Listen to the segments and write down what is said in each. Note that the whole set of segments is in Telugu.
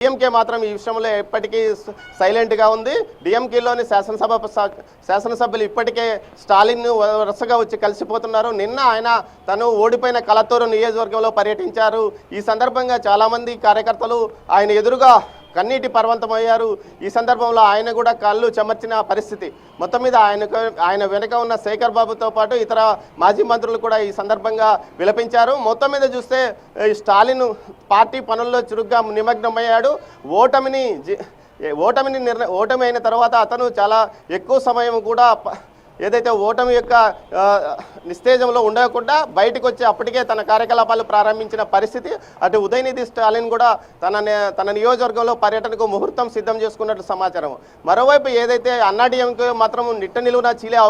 డిఎంకే మాత్రం ఈ విషయంలో ఎప్పటికీ సైలెంట్గా ఉంది. డిఎంకేలోని శాసనసభ్యులు ఇప్పటికే స్టాలిన్ను వరుసగా వచ్చి కలిసిపోతున్నారు. నిన్న ఆయన తను ఓడిపోయిన కలత్తూరు నియోజకవర్గంలో పర్యటించారు. ఈ సందర్భంగా చాలామంది కార్యకర్తలు ఆయన ఎదురుగా కన్నీటి పర్వంతమయ్యారు. ఈ సందర్భంలో ఆయన కూడా కళ్ళు చెమర్చిన పరిస్థితి. మొత్తం మీద ఆయన వెనుక ఉన్న శేఖర్ బాబుతో పాటు ఇతర మాజీ మంత్రులు కూడా ఈ సందర్భంగా విలపించారు. మొత్తం మీద చూస్తే స్టాలిన్ పార్టీ పనుల్లో చురుగ్గా నిమగ్నమయ్యాడు. ఓటమి అయిన తర్వాత అతను చాలా ఎక్కువ సమయం కూడా ఏదైతే ఓటమి యొక్క నిస్తేజంలో ఉండకుండా బయటకు వచ్చి అప్పటికే తన కార్యకలాపాలు ప్రారంభించిన పరిస్థితి. అటు ఉదయనిధి స్టాలిన్ కూడా తన నియోజకవర్గంలో పర్యటనకు ముహూర్తం సిద్ధం చేసుకున్నట్టు సమాచారం. మరోవైపు ఏదైతే అన్నాడీఎంకే మాత్రం నిట్ట నిలువున చీలే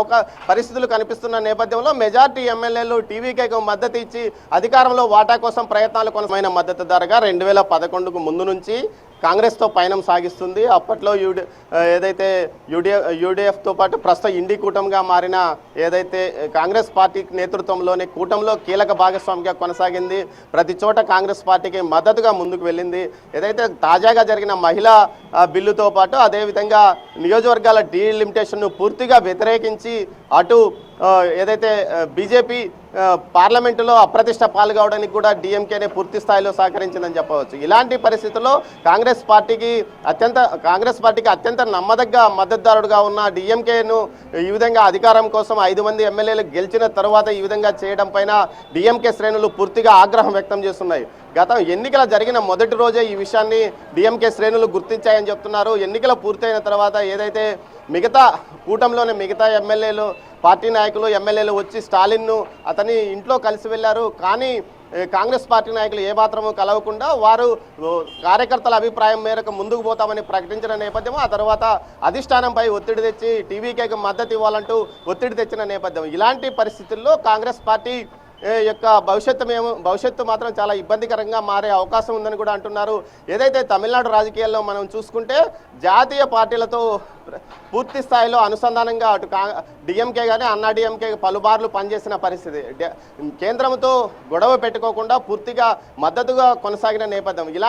పరిస్థితులు కనిపిస్తున్న నేపథ్యంలో మెజార్టీ ఎమ్మెల్యేలు టీవీకేకు మద్దతు ఇచ్చి అధికారంలో వాటా కోసం ప్రయత్నాలు కొనసాగిన మద్దతుదారుగా 2011కు ముందు నుంచి కాంగ్రెస్తో పయనం సాగిస్తుంది. అప్పట్లో ఏదైతే యూడీఎఫ్తో పాటు ప్రస్తుతం ఇండి కూటమిగా మారిన ఏదైతే కాంగ్రెస్ పార్టీ నేతృత్వంలోని కూటమిలో కీలక భాగస్వామిగా కొనసాగింది. ప్రతి చోట కాంగ్రెస్ పార్టీకి మద్దతుగా ముందుకు వెళ్ళింది. ఏదైతే తాజాగా జరిగిన మహిళా బిల్లుతో పాటు అదేవిధంగా నియోజకవర్గాల డీలిమిటేషన్ను పూర్తిగా వ్యతిరేకించి అటు ఏదైతే బీజేపీ పార్లమెంటులో అప్రతిష్ట పాల్గొవడానికి కూడా డిఎంకేనే పూర్తి స్థాయిలో సహకరించిందని చెప్పవచ్చు. ఇలాంటి పరిస్థితుల్లో కాంగ్రెస్ పార్టీకి అత్యంత నమ్మదగ్గ మద్దతుదారుడుగా ఉన్న డిఎంకేను ఈ విధంగా అధికారం కోసం 5 మంది ఎమ్మెల్యేలు గెలిచిన తర్వాత ఈ విధంగా చేయడం పైన డిఎంకే శ్రేణులు పూర్తిగా ఆగ్రహం వ్యక్తం చేస్తున్నాయి. గత ఎన్నికల జరిగిన మొదటి రోజే ఈ విషయాన్ని డిఎంకే శ్రేణులు గుర్తించాయని చెప్తున్నారు. ఎన్నికలు పూర్తయిన తర్వాత ఏదైతే కూటమిలోని మిగతా ఎమ్మెల్యేలు పార్టీ నాయకులు ఎమ్మెల్యేలు వచ్చి స్టాలిన్ను అతని ఇంట్లో కలిసి వెళ్ళారు. కానీ కాంగ్రెస్ పార్టీ నాయకులు ఏమాత్రమూ కలవకుండా వారు కార్యకర్తల అభిప్రాయం మేరకు ముందుకు పోతామని ప్రకటించిన నేపథ్యం, ఆ తర్వాత అధిష్టానంపై ఒత్తిడి తెచ్చి టీవీకేకి మద్దతు ఇవ్వాలంటూ ఒత్తిడి తెచ్చిన నేపథ్యం. ఇలాంటి పరిస్థితుల్లో కాంగ్రెస్ పార్టీ యొక్క భవిష్యత్తు మాత్రం చాలా ఇబ్బందికరంగా మారే అవకాశం ఉందని కూడా అంటున్నారు. ఏదైతే తమిళనాడు రాజకీయాల్లో మనం చూసుకుంటే జాతీయ పార్టీలతో పూర్తి స్థాయిలో అనుసంధానంగా అటు డిఎంకే కానీ అన్నాడీఎంకే పలుమార్లు పనిచేసిన పరిస్థితి. కేంద్రంతో గొడవ పెట్టుకోకుండా పూర్తిగా మద్దతుగా కొనసాగిన నేపథ్యం.